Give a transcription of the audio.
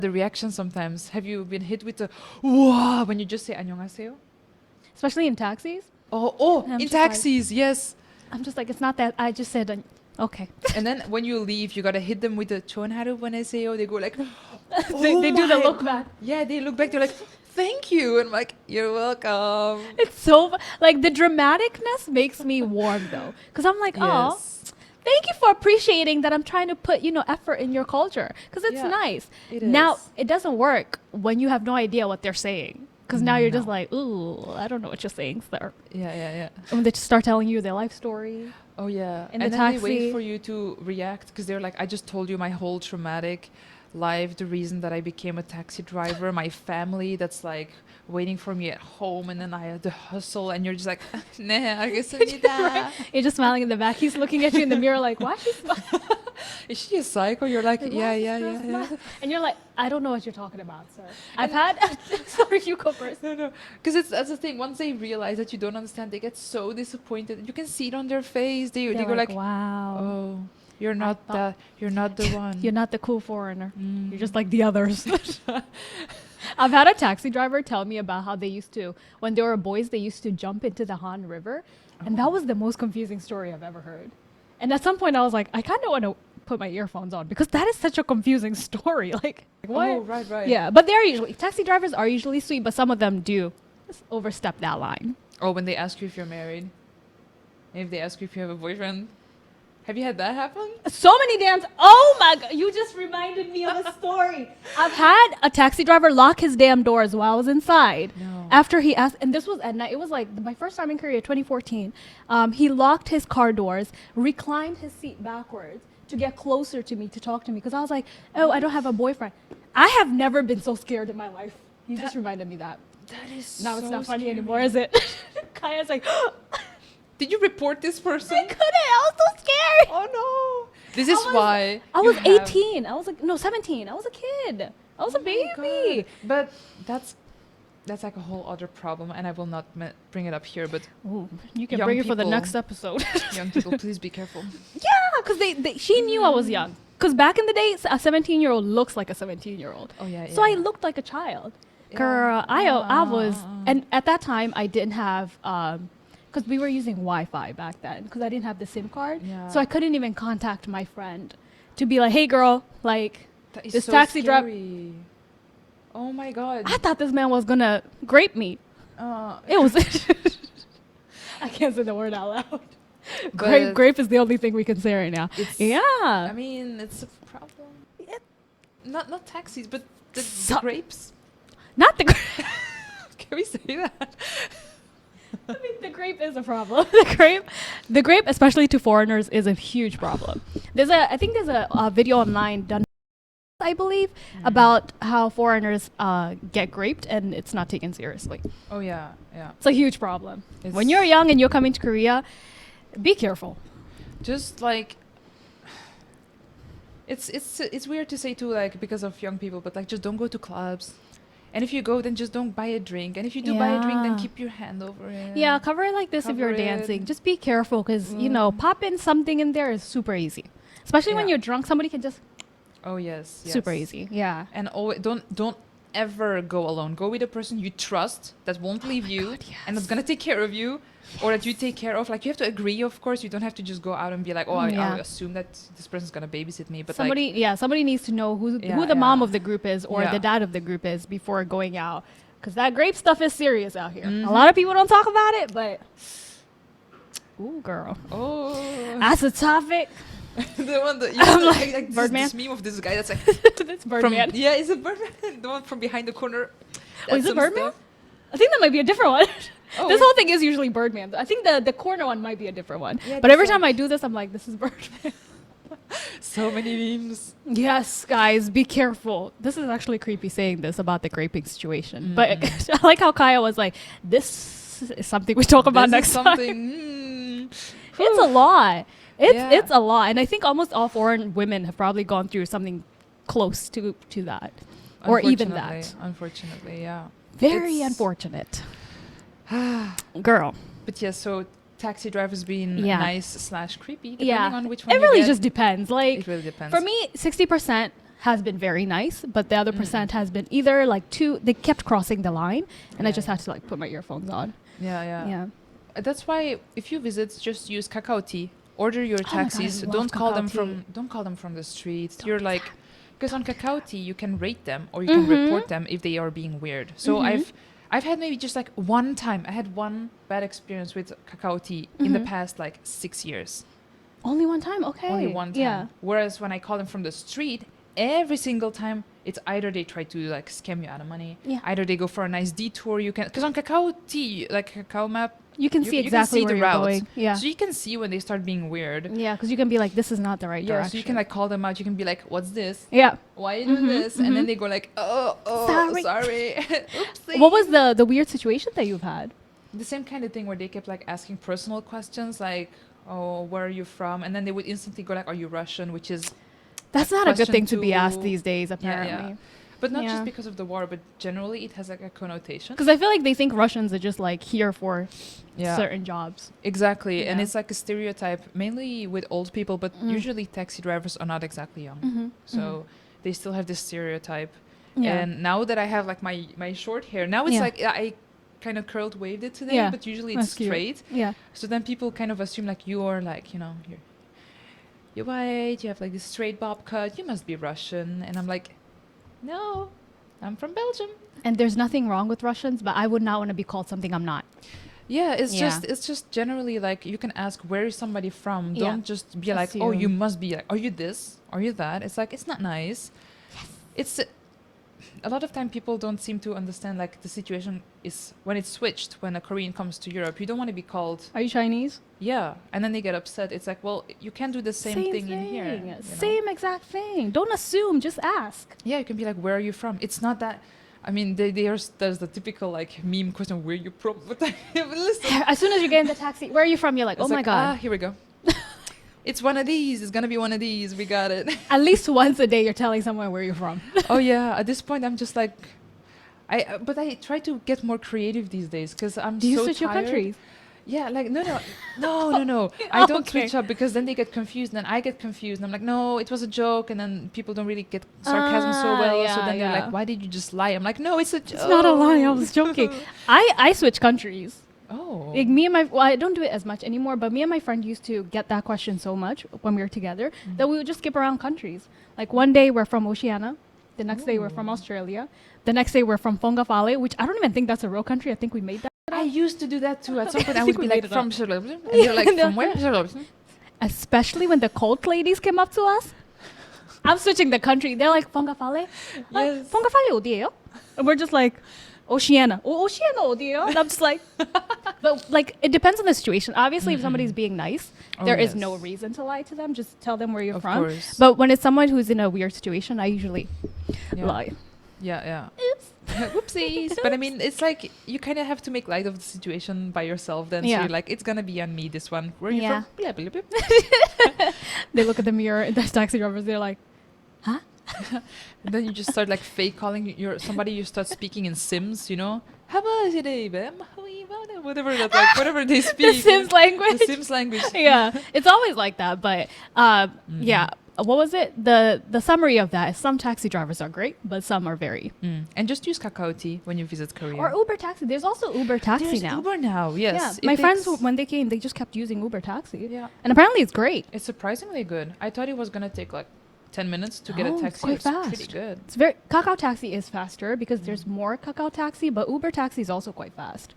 the reaction sometimes. Have you been hit with the wow when you just say 안녕하세요? Especially in taxis. Oh, I'm in just like- taxis, yes. I'm just like, it's not that. I just said, okay. And then when you leave, you gotta hit them with the 좋은 하루 보내세요. They go like, They do the my look back. Yeah, they look back. They're like, thank you, and I'm like, you're welcome. It's so like the dramaticness makes me warm though, because I'm like, oh, Yes, thank you for appreciating that I'm trying to put effort in your culture, because it's Yeah, nice. it Now is. it doesn't work when you have no idea what they're saying, because now you're just No. like, ooh, I don't know what you're saying, sir. Yeah. When they just start telling you their life story. Oh yeah, In and the then they wait taxi. for you to react because they're like, I just told you my whole traumatic life, the reason that I became a taxi driver, my family that's like waiting for me at home, and then I had to hustle, and you're just like, 네, 알겠습니다. You're just smiling in the back. He's looking at you in the mirror like, why she smiling? Is she a psycho? You're like, Like, yeah, why is yeah, this yeah, girl yeah. smiling? And you're like, I don't know what you're talking about, sir. I've had. Sorry, you go first. No, because that's the thing. Once they realize that you don't understand, they get so disappointed. You can see it on their face. They They're go like, wow. oh, you're not thought- you're not the one. You're not the cool foreigner. Mm. You're just like the others. I've had a taxi driver tell me about how they used to, when they were boys, they used to jump into the Han River. And that was the most confusing story I've ever heard. And at some point, I was like, I kind of want to put my earphones on because that is such a confusing story. Like, what? Oh, right. Yeah, but they're usually, taxi drivers are usually sweet, but some of them do overstep that line. Oh, when they ask you if you're married, if they ask you if you have a boyfriend, have you had that happen? So many damn. Oh my god! You just reminded me of a story. I've had a taxi driver lock his damn doors while I was inside. No. After he asked, and this was at night. It was like my first time in Korea, 2014. He locked his car doors, reclined his seat backwards to get closer to me to talk to me because I was like, "Oh, I don't have a boyfriend." I have never been so scared in my life. You just reminded me that. That is Now it's so not funny scary. anymore, is it? Kaya's like, Did you report this person? I couldn't. I was so scared. Oh no! This is was- why I you was have- 18. I was like, no, 17. I was a kid. I was a Oh my baby. God. But that's like a whole other problem, and I will not bring it up here. But Ooh, you can Young bring it for the people. next episode. young people, please be careful. Yeah, because she knew I was young. Because back in the day, a 17-year-old looks like a 17-year-old. Oh yeah. So I looked like a child. Girl, I was, and at that time I didn't have, because we were using Wi-Fi back then, because I didn't have the SIM card. Yeah. So I couldn't even contact my friend to be like, hey girl, like, That is this so taxi driver. scary. Oh my god. I thought this man was gonna grape me. It was. I can't say the word out loud. But Grape is the only thing we can say right now. it's- Yeah. I mean, it's a problem. Not taxis, but the grapes. Not the. Can we say that? I mean, the grape is a problem. The grape, especially to foreigners, is a huge problem. I think there's a video online done, I believe, about how foreigners get graped and it's not taken seriously. Oh yeah. It's a huge problem. It's When you're young and you're coming to Korea, be careful. just like it's weird to say too, like because of young people, but like just don't go to clubs. And if you go, then just don't buy a drink. And if you do buy a drink, then Yeah. keep your hand over it. Yeah, cover it like this if you're Cover it. dancing. Just be careful because, pop in something in there is super easy. Especially when Yeah. you're drunk, somebody can just Oh yes. super easy. Yeah. And always don't ever go alone. Go with a person you trust that won't leave you God, and that's gonna take care of you, or that you take care of. Like you have to agree, of course. You don't have to just go out and be like, oh, Yeah. I'll assume that this person's gonna babysit me. But somebody needs to know who Yeah, the mom yeah. of the group is or Yeah. the dad of the group is before going out. Because that grape stuff is serious out here. Mhm. A lot of people don't talk about it, but ooh, girl, like, oh, that's a topic. the one that I'm like this, Birdman? this meme of this guy that's like That's Birdman. yeah, is it Birdman? The one from behind the corner. Oh, is That's it some Birdman? stuff. I think that might be a different one. Oh, This whole thing is usually Birdman. I think the corner one might be a different one. Yeah, But every this time one. I do this, I'm like, this is Birdman. so many memes. Yes, guys, be careful. This is actually creepy saying this about the graping situation. But I like how Kaya was like, this is something we talk about This next is time. something. It's a lot. Yeah. It's a lot. And I think almost all foreign women have probably gone through something close to that. Or even that. Unfortunately, yeah. Very It's- unfortunate. Girl. But yeah, so taxi drivers being Yeah. nice / creepy, depending Yeah. on which one It you really get. just depends. Like, It really depends. for me, 60% has been very nice, but the other percent has been either like they kept crossing the line, and I just had to like put my earphones on. Yeah, yeah. Yeah. That's why if you visit, just use Kakao Tea. Order your Oh my God, I taxis. love Don't call Kakao them Tea. from the streets. You're like, because on Kakao Tea you can rate them or you can report them if they are being weird. So I've had maybe just like one time. I had one bad experience with Kakao Tea in the past like 6 years. Only one time? Okay. Only one time. Yeah. Whereas when I call them from the street, every single time it's either they try to like scam you out of money, Yeah. either they go for a nice detour. You can, because on Kakao Tea, like Kakao Map, You can see exactly see where the you're routes. going. Yeah. So you can see when they start being weird. Yeah, because you can be like, this is not the right Yeah, direction. so you can like call them out. You can be like, "What's this? Yeah. Why are you doing this?" And then they go like, "Oh, Sorry." sorry. Oopsie." What was the weird situation that you've had? The same kind of thing where they kept like asking personal questions like, "Oh, where are you from?" And then they would instantly go like, "Are you Russian?" Which is That's not a good question thing to be asked two. these days, Yeah, apparently. yeah. But not Yeah. just because of the war, but generally it has like a connotation. Because I feel like they think Russians are just like here for Yeah, certain jobs. exactly. And Yeah. it's like a stereotype, mainly with old people, but usually taxi drivers are not exactly young. So they still have this stereotype. Yeah. And now that I have like my short hair, now it's Yeah. like I kind of curled waved it today, Yeah. but usually it's That's cute. straight. Yeah. So then people kind of assume like you are like, you're white, you have like this straight bob cut, you must be Russian. And I'm like, no, I'm from Belgium. And there's nothing wrong with Russians, but I would not want to be called something I'm not. Yeah, Yeah. it's just generally like you can ask where is somebody from. Yeah. Don't just be like, oh, you Assume. must be like, are you this? Are you that? It's like it's not nice. It's a lot of time people don't seem to understand like the situation is when it's switched when a Korean comes to Europe. You don't want to be called Are you Chinese? yeah, and then they get upset. It's like, well, you can't do the same thing in here. you know? Same exact thing. Don't assume, just ask. Yeah, you can be like, where are you from? It's not that. I mean, there's the typical like meme question, where you from? But listen, As soon as you get in the taxi, where are you from? You're like, it's oh my like, God. here we go. It's one of these. It's gonna be one of these. We got it. At least once a day, you're telling someone where you're from. Oh yeah. At this point, I'm just like, but I try to get more creative these days because I'm Do you so switch your tired. countries? Yeah, like no. I don't Okay. switch up because then they get confused, and then I get confused, and I'm like, no, it was a joke, and then people don't really get sarcasm so well. So yeah, then they're yeah. like, why did you just lie? I'm like, no, it's a joke. It's not a lie. I was joking. I switch countries. Oh. Like me and my, well, I don't do it as much anymore, but me and my friend used to get that question so much when we were together that we would just skip around countries. Like one day we're from Oceania, the next day we're from Australia, the next day we're from Fongafale, which I don't even think that's a real country. I think we made that. I used to do that too. At some point, I think would be we like, made it from up. Sherlock, and you're like, from where? Sherlock. Especially when the cult ladies came up to us. I'm switching the country. They're like, Fongafale? Yes. Fongafale 어디예요? And we're just like, Oceania. Oh, Oceania 어디예요? And I'm just like, but like, it depends on the situation. Obviously, if somebody's being nice, Oh, there is yes. no reason to lie to them. Just tell them where you're Of from. course. But when it's someone who's in a weird situation, I usually Yeah. lie. Yeah. Whoopsies. But I mean, it's like you kind of have to make light of the situation by yourself. Then, so Yeah. you're like, it's gonna be on me. This one. Where are you Yeah. from? Blah, blah, blah. They look at the mirror, and the taxi drivers, they're like, And then you just start like fake calling somebody. You start speaking in Sims. How about today, bam? Whatever that like, whatever they speak. the Sims language. The Sims language. Yeah, it's always like that. But yeah, what was it? The summary of that is some taxi drivers are great, but some are very. And just use Kakao Tea when you visit Korea. Or Uber taxi. There's also Uber taxi There's now. Uber now. Yes. Yeah, It my friends takes- when they came, they just kept using Uber taxi. Yeah. And apparently it's great. It's surprisingly good. I thought it was gonna take like 10 minutes to get No, a it's taxi. quite It's fast. pretty good. It's very Kakao taxi is faster because there's more Kakao taxi, but Uber taxi is also quite fast.